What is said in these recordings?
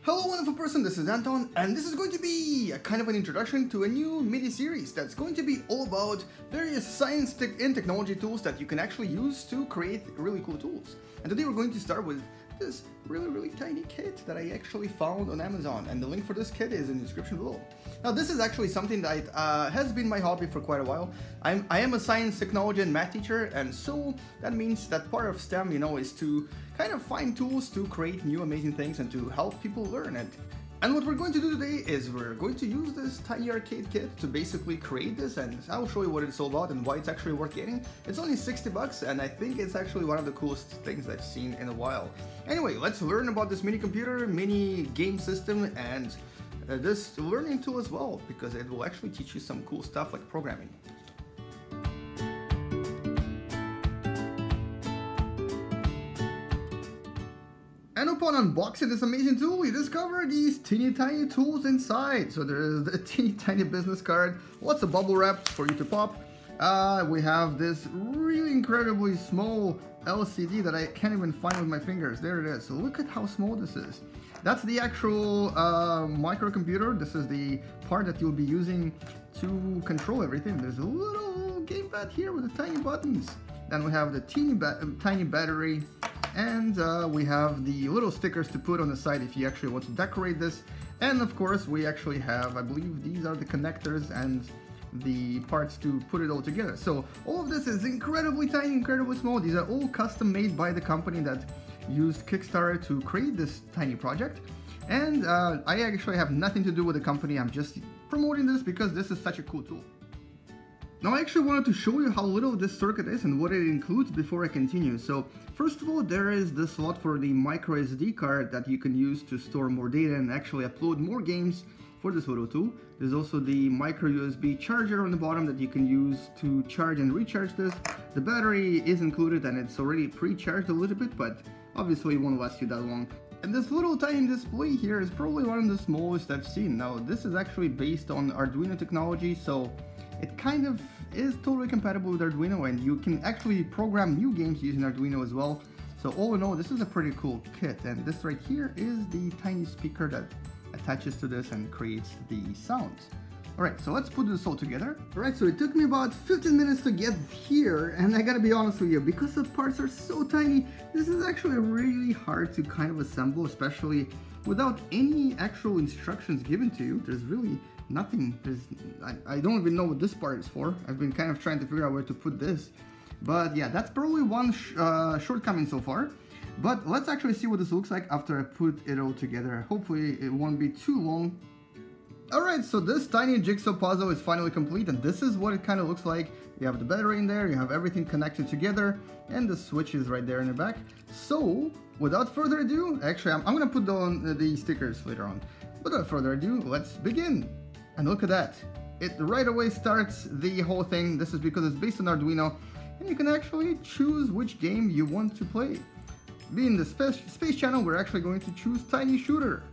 Hello wonderful person, this is Anton, and this is going to be a kind of an introduction to a new mini-series that's going to be all about various science and technology tools that you can actually use to create really cool tools. And today we're going to start with this really tiny kit that I actually found on Amazon, and the link for this kit is in the description below. Now this is actually something that has been my hobby for quite a while. I am a science, technology and math teacher, and so that means that part of STEM, is to kind of find tools to create new amazing things and to help people learn it. And what we're going to do today is we're going to use this tiny arcade kit to basically create this, and I'll show you what it's all about and why it's actually worth getting. It's only 60 bucks and I think it's actually one of the coolest things I've seen in a while. Anyway, let's learn about this mini computer, mini game system, and this learning tool as well, because it will actually teach you some cool stuff like programming. And upon unboxing this amazing tool, we discover these teeny tiny tools inside. So there is the teeny tiny business card, lots of bubble wrap for you to pop. We have this really incredibly small LCD that I can't even find with my fingers. There it is. So look at how small this is. That's the actual microcomputer. This is the part that you'll be using to control everything. There's a little gamepad here with the tiny buttons. Then we have the tiny battery. And we have the little stickers to put on the side if you actually want to decorate this. And of course we actually have, I believe these are the connectors and the parts to put it all together. So all of this is incredibly tiny, incredibly small. These are all custom made by the company that used Kickstarter to create this tiny project. And I actually have nothing to do with the company. I'm just promoting this because this is such a cool tool. Now I actually wanted to show you how little this circuit is and what it includes before I continue. So first of all, there is the slot for the micro SD card that you can use to store more data and actually upload more games for this little tool. There's also the micro USB charger on the bottom that you can use to charge and recharge this. The battery is included and it's already pre-charged a little bit, but obviously it won't last you that long. And this little tiny display here is probably one of the smallest I've seen. Now this is actually based on Arduino technology, so it kind of is totally compatible with Arduino, and you can actually program new games using Arduino as well. So all in all, this is a pretty cool kit, and this right here is the tiny speaker that attaches to this and creates the sound. Alright, so let's put this all together. Alright, so it took me about 15 minutes to get here, and I gotta be honest with you, because the parts are so tiny, this is actually really hard to kind of assemble, especially without any actual instructions given to you. There's really nothing. I don't even know what this part is for. I've been kind of trying to figure out where to put this. But yeah, that's probably one shortcoming so far. But let's actually see what this looks like after I put it all together. Hopefully it won't be too long. Alright, so this tiny jigsaw puzzle is finally complete, and this is what it kind of looks like. You have the battery in there, you have everything connected together, and the switch is right there in the back. So, without further ado, actually I'm going to put on the stickers later on. Without further ado, let's begin. And look at that. It right away starts the whole thing. This is because it's based on Arduino, and you can actually choose which game you want to play. Being the space channel, we're actually going to choose Tiny Shooter.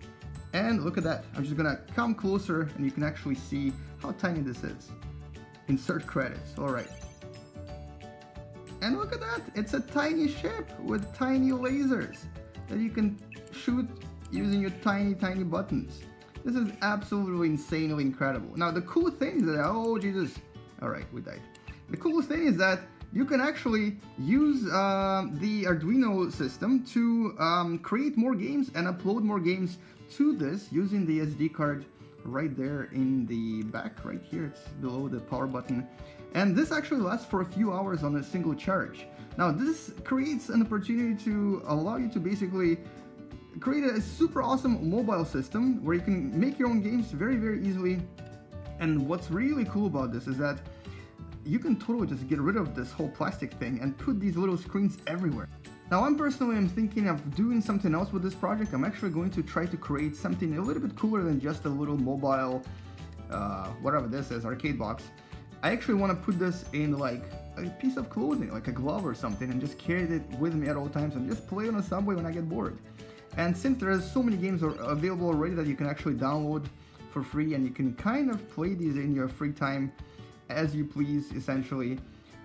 And look at that. I'm just gonna come closer and you can actually see how tiny this is. Insert credits. Alright. And look at that. It's a tiny ship with tiny lasers that you can shoot using your tiny buttons. This is absolutely insanely incredible. Now the cool thing is that, oh Jesus, alright, we died. The coolest thing is that you can actually use the Arduino system to create more games and upload more games to this using the SD card right there in the back, right here. It's below the power button. And this actually lasts for a few hours on a single charge. Now this creates an opportunity to allow you to basically create a super awesome mobile system where you can make your own games very easily. And what's really cool about this is that you can totally just get rid of this whole plastic thing and put these little screens everywhere. Now I'm personally thinking of doing something else with this project. I'm actually going to try to create something a little bit cooler than just a little mobile, whatever this is, arcade box. I actually want to put this in like a piece of clothing, like a glove or something, and just carry it with me at all times and just play on a subway when I get bored. And since there are so many games available already that you can actually download for free, and you can kind of play these in your free time as you please, essentially,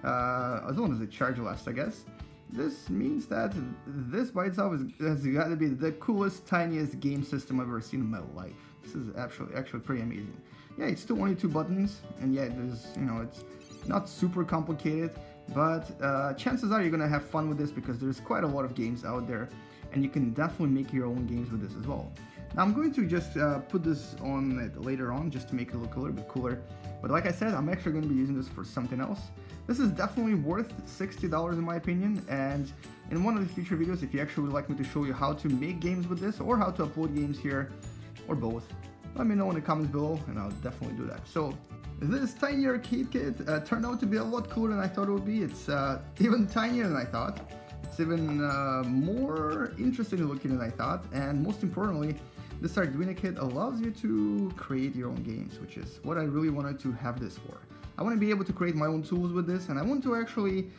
as long as the charge lasts, I guess. this means that this by itself has got to be the coolest, tiniest game system I've ever seen in my life. This is actually pretty amazing. Yeah, it's still only 2 buttons, and yeah, there's, you know, it's not super complicated, but chances are you're gonna have fun with this because there's quite a lot of games out there, and you can definitely make your own games with this as well. Now I'm going to just put this on it later on just to make it look a little bit cooler, but like I said, I'm actually going to be using this for something else. This is definitely worth $60 in my opinion, and in one of the future videos, if you actually would like me to show you how to make games with this or how to upload games here, or both, let me know in the comments below and I'll definitely do that. So this tiny arcade kit turned out to be a lot cooler than I thought it would be. It's even tinier than I thought. It's even more interesting looking than I thought, and most importantly, this Arduino kit allows you to create your own games, which is what I really wanted to have this for. I want to be able to create my own tools with this, and I want to actually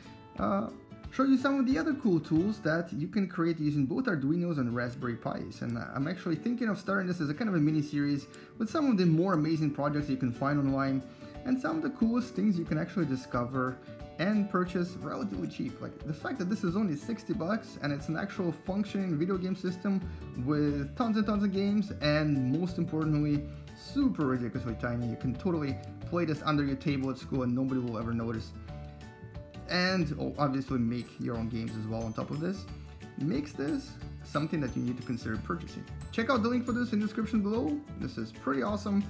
show you some of the other cool tools that you can create using both Arduinos and Raspberry Pis. And I'm actually thinking of starting this as a kind of a mini series with some of the more amazing projects you can find online and some of the coolest things you can actually discover and purchase relatively cheap. Like the fact that this is only 60 bucks and it's an actual functioning video game system with tons and tons of games, and most importantly, super ridiculously tiny. You can totally play this under your table at school and nobody will ever notice. And obviously make your own games as well on top of this. Makes this something that you need to consider purchasing. Check out the link for this in the description below. This is pretty awesome.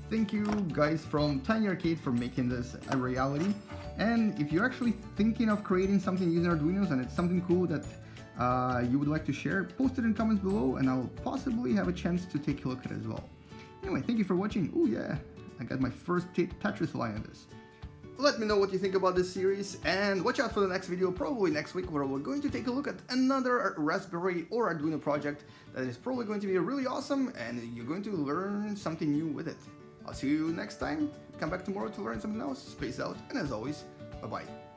Thank you guys from Tiny Arcade for making this a reality. And if you're actually thinking of creating something using Arduinos and it's something cool that you would like to share, post it in comments below and I'll possibly have a chance to take a look at it as well. Anyway, thank you for watching. Oh yeah, I got my first Tetris line on this. Let me know what you think about this series, and watch out for the next video, probably next week, where we're going to take a look at another Raspberry or Arduino project that is probably going to be really awesome, and you're going to learn something new with it. I'll see you next time. Come back tomorrow to learn something else. Space out, and as always, bye-bye.